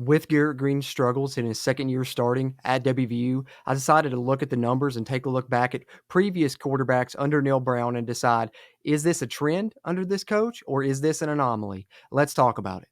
With Garrett Green's struggles in his second year starting at WVU, I decided to look at the numbers and take a look back at previous quarterbacks under Neal Brown and decide, is this a trend under this coach or is this an anomaly? Let's talk about it.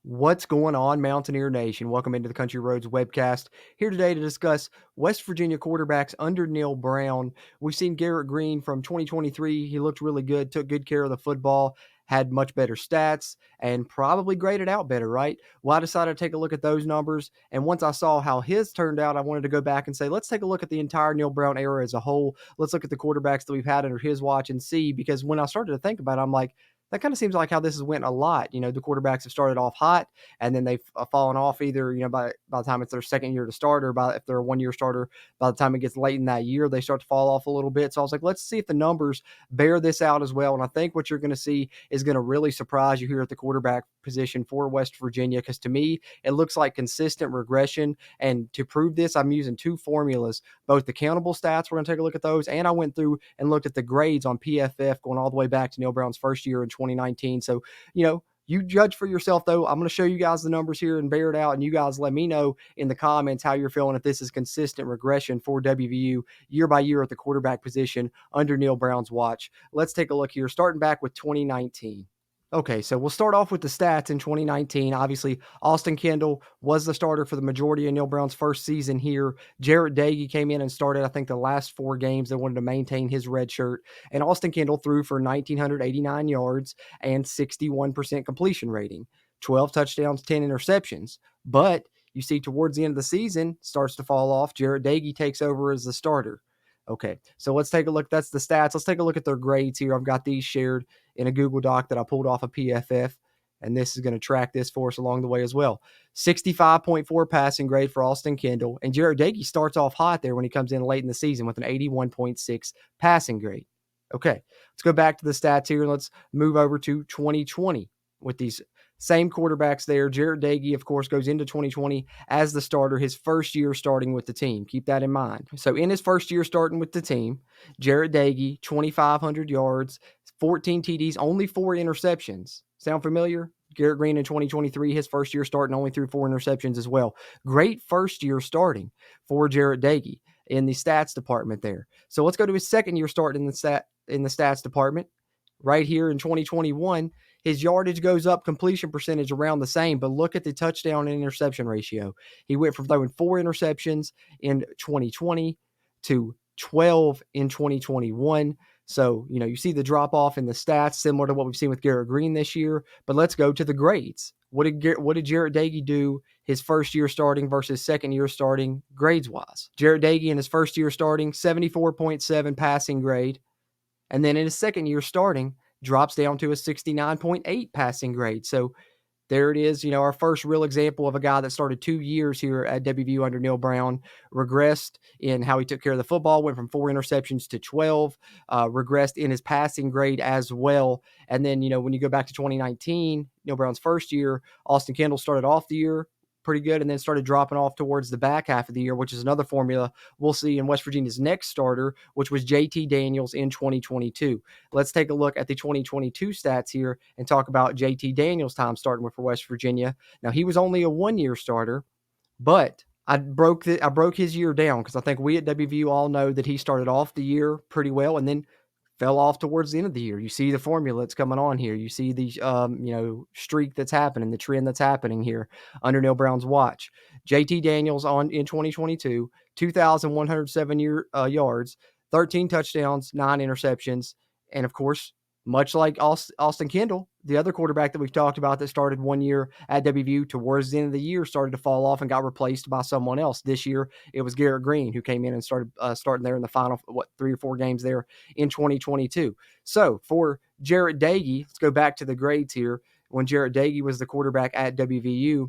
What's going on, Mountaineer Nation? Welcome into the Country Roads Webcast. Here today to discuss West Virginia quarterbacks under Neal Brown. We've seen Garrett Green from 2023. He looked really good, took good care of the football, had much better stats, and probably graded out better, right? Well, I decided to take a look at those numbers. And once I saw how his turned out, I wanted to go back and say, let's take a look at the entire Neal Brown era as a whole. Let's look at the quarterbacks that we've had under his watch and see, because when I started to think about it, I'm like, that kind of seems like how this has went a lot. The quarterbacks have started off hot and then they've fallen off either, by the time it's their second year to start or if they're a 1 year starter, by the time it gets late in that year, they start to fall off a little bit. So I was like, let's see if the numbers bear this out as well. And I think what you're going to see is going to really surprise you here at the quarterback position for West Virginia, because to me, it looks like consistent regression. And to prove this, I'm using two formulas, both the countable stats. We're going to take a look at those. And I went through and looked at the grades on PFF going all the way back to Neal Brown's first year in 2019. So, you judge for yourself, though. I'm going to show you guys the numbers here and bear it out, and you guys let me know in the comments how you're feeling, if this is consistent regression for WVU year by year at the quarterback position under Neal Brown's watch. Let's take a look here, starting back with 2019. Okay, so we'll start off with the stats in 2019. Obviously, Austin Kendall was the starter for the majority of Neal Brown's first season here. Jarrett Dagey came in and started, I think, the last 4 games. They wanted to maintain his red shirt. And Austin Kendall threw for 1,989 yards and 61% completion rating, 12 touchdowns, 10 interceptions. But you see towards the end of the season, starts to fall off. Jarrett Dagey takes over as the starter. Okay, so let's take a look. That's the stats. Let's take a look at their grades here. I've got these shared in a Google Doc that I pulled off of PFF, and this is going to track this for us along the way as well. 65.4 passing grade for Austin Kendall, and Jarrett Dagey starts off hot there when he comes in late in the season with an 81.6 passing grade. Okay, let's go back to the stats here, and let's move over to 2020 with these same quarterbacks there. Jarrett Dagey, of course, goes into 2020 as the starter, his first year starting with the team. Keep that in mind. So in his first year starting with the team, Jarrett Dagey, 2,500 yards, 14 TDs, only 4 interceptions. Sound familiar? Garrett Green in 2023, his first year starting, only threw 4 interceptions as well. Great first year starting for Jarrett Dagey in the stats department there. So let's go to his second year starting in the stats department. Right here in 2021, his yardage goes up, completion percentage around the same, but look at the touchdown and interception ratio. He went from throwing 4 interceptions in 2020 to 12 in 2021. So, you see the drop off in the stats, similar to what we've seen with Garrett Green this year. But let's go to the grades. What did Jarrett Dagey do his first year starting versus second year starting grades wise? Jarrett Dagey in his first year starting, 74.7 passing grade. And then in his second year starting, drops down to a 69.8 passing grade. So there it is, our first real example of a guy that started 2 years here at WVU under Neal Brown, regressed in how he took care of the football, went from 4 interceptions to 12, regressed in his passing grade as well. And then, when you go back to 2019, Neal Brown's first year, Austin Kendall started off the year pretty good and then started dropping off towards the back half of the year, which is another formula we'll see in West Virginia's next starter, which was JT Daniels in 2022. Let's take a look at the 2022 stats here and talk about JT Daniels' time starting with for West Virginia. Now, he was only a 1-year starter, but I broke his year down because I think we at WVU all know that he started off the year pretty well and then fell off towards the end of the year. You see the formula that's coming on here. You see the streak that's happening, the trend that's happening here under Neal Brown's watch. JT Daniels in 2022, 2,107 yards, 13 touchdowns, 9 interceptions, and of course, much like Austin Kendall, the other quarterback that we've talked about that started 1 year at WVU, towards the end of the year started to fall off and got replaced by someone else. This year, it was Garrett Green who came in and started starting there in the final, 3 or 4 games there in 2022. So for Jarrett Dagey, let's go back to the grades here. When Jarrett Dagey was the quarterback at WVU,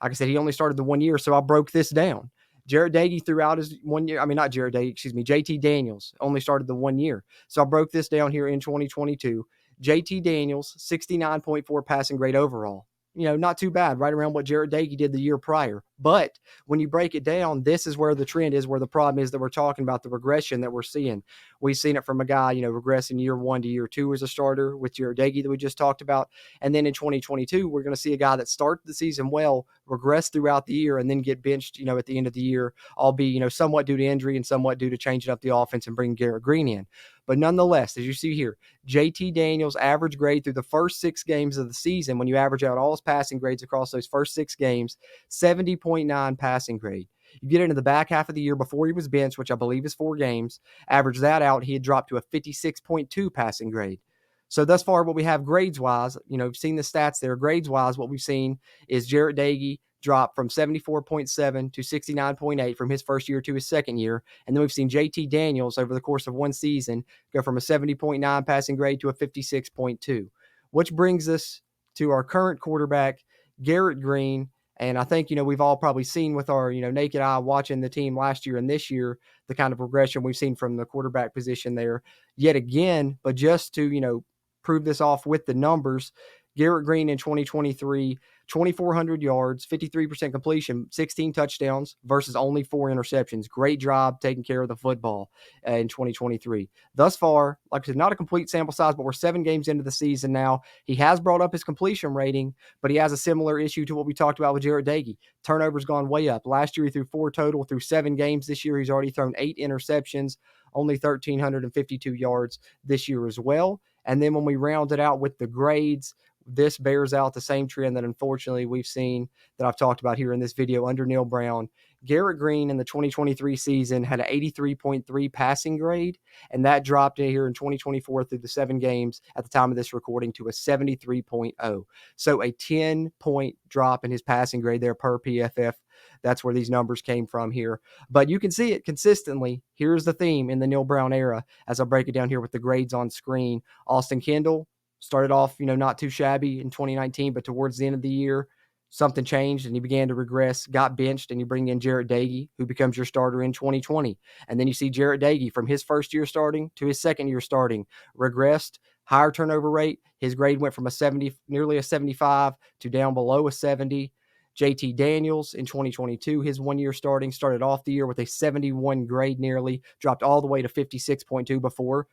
like I said, he only started the 1 year, so I broke this down. Jarrett Dagey throughout his 1 year, not Jarrett Dagey, JT Daniels only started the 1 year. So I broke this down here in 2022. JT Daniels, 69.4 passing grade overall. not too bad, right around what Jarrett Doege did the year prior. But when you break it down, this is where the trend is, where the problem is that we're talking about the regression that we're seeing. We've seen it from a guy, regressing year 1 to year 2 as a starter with Jarrett Doege that we just talked about. And then in 2022, we're going to see a guy that started the season well, regress throughout the year, and then get benched, at the end of the year, all be, somewhat due to injury and somewhat due to changing up the offense and bringing Garrett Green in. But nonetheless, as you see here, JT Daniels' average grade through the first 6 games of the season, when you average out all his passing grades across those first 6 games, 70.9 passing grade. You get into the back half of the year before he was benched, which I believe is 4 games, average that out, he had dropped to a 56.2 passing grade. So thus far, what we have grades-wise, you've seen the stats there. Grades-wise, what we've seen is Jarrett Doege drop from 74.7 to 69.8 from his first year to his second year. And then we've seen JT Daniels over the course of one season go from a 70.9 passing grade to a 56.2, which brings us to our current quarterback, Garrett Green. And I think, we've all probably seen with our, naked eye watching the team last year and this year, the kind of progression we've seen from the quarterback position there yet again. But just to, prove this off with the numbers, Garrett Green in 2023, 2,400 yards, 53% completion, 16 touchdowns versus only 4 interceptions. Great job taking care of the football in 2023. Thus far, like I said, not a complete sample size, but we're 7 games into the season now. He has brought up his completion rating, but he has a similar issue to what we talked about with Jarrett Doege. Turnovers gone way up. Last year he threw 4 total through 7 games. This year he's already thrown 8 interceptions, only 1,352 yards this year as well. And then when we round it out with the grades, this bears out the same trend that unfortunately we've seen that I've talked about here in this video under Neal Brown. Garrett Green in the 2023 season had an 83.3 passing grade, and that dropped in here in 2024 through the 7 games at the time of this recording to a 73.0. So a 10-point drop in his passing grade there per PFF. That's where these numbers came from here. But you can see it consistently. Here's the theme in the Neal Brown era as I break it down here with the grades on screen. Austin Kendall started off, not too shabby in 2019, but towards the end of the year, something changed and he began to regress, got benched, and you bring in Jarrett Doege, who becomes your starter in 2020. And then you see Jarrett Doege from his first year starting to his second year starting, regressed, higher turnover rate. His grade went from a 70, nearly a 75 to down below a 70. JT Daniels in 2022, his 1 year starting, started off the year with a 71 grade nearly, dropped all the way to 56.2 before.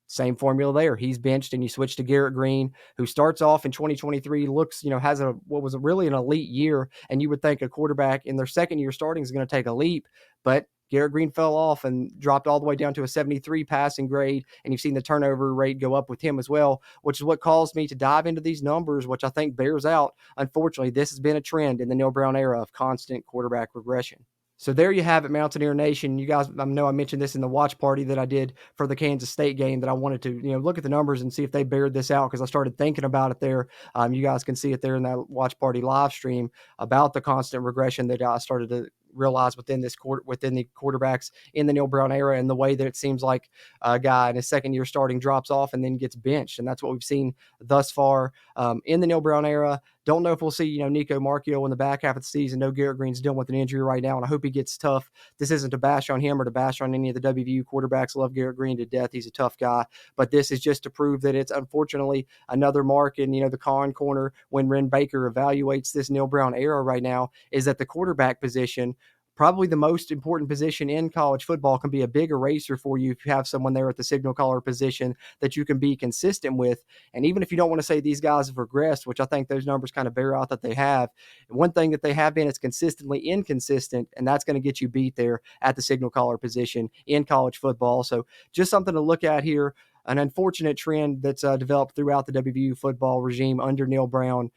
Same formula there. He's benched and you switch to Garrett Green, who starts off in 2023, looks, has what was really an elite year. And you would think a quarterback in their second year starting is going to take a leap, but Garrett Green fell off and dropped all the way down to a 73 passing grade. And you've seen the turnover rate go up with him as well, which is what caused me to dive into these numbers, which I think bears out. Unfortunately, this has been a trend in the Neal Brown era of constant quarterback regression. So there you have it, Mountaineer Nation. You guys, I know I mentioned this in the watch party that I did for the Kansas State game, that I wanted to, look at the numbers and see if they bared this out, because I started thinking about it there. You guys can see it there in that watch party live stream about the constant regression that I started to realize within the quarterbacks in the Neal Brown era, and the way that it seems like a guy in his second year starting drops off and then gets benched. And that's what we've seen thus far in the Neal Brown era. Don't know if we'll see, Nico Marchio in the back half of the season. No, Garrett Green's dealing with an injury right now, and I hope he gets tough. This isn't to bash on him or to bash on any of the WVU quarterbacks. I love Garrett Green to death. He's a tough guy. But this is just to prove that it's unfortunately another mark in, the con corner when Ren Baker evaluates this Neal Brown era right now, is that the quarterback position, probably the most important position in college football, can be a big eraser for you if you have someone there at the signal caller position that you can be consistent with. And even if you don't want to say these guys have regressed, which I think those numbers kind of bear out that they have, one thing that they have been is consistently inconsistent, and that's going to get you beat there at the signal caller position in college football. So just something to look at here. An unfortunate trend that's developed throughout the WVU football regime under Neal Brown.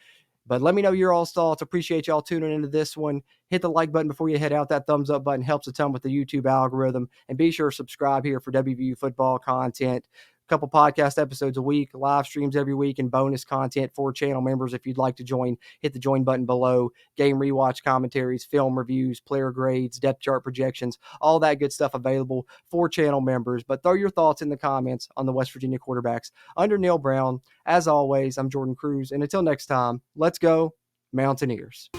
But let me know your all's thoughts. Appreciate y'all tuning into this one. Hit the like button before you head out. That thumbs up button helps a ton with the YouTube algorithm. And be sure to subscribe here for WVU football content. A couple podcast episodes a week, live streams every week, and bonus content for channel members. If you'd like to join, hit the join button below. Game rewatch commentaries, film reviews, player grades, depth chart projections, all that good stuff available for channel members. But throw your thoughts in the comments on the West Virginia quarterbacks under Neal Brown. As always, I'm Jordan Cruz, and until next time, let's go Mountaineers.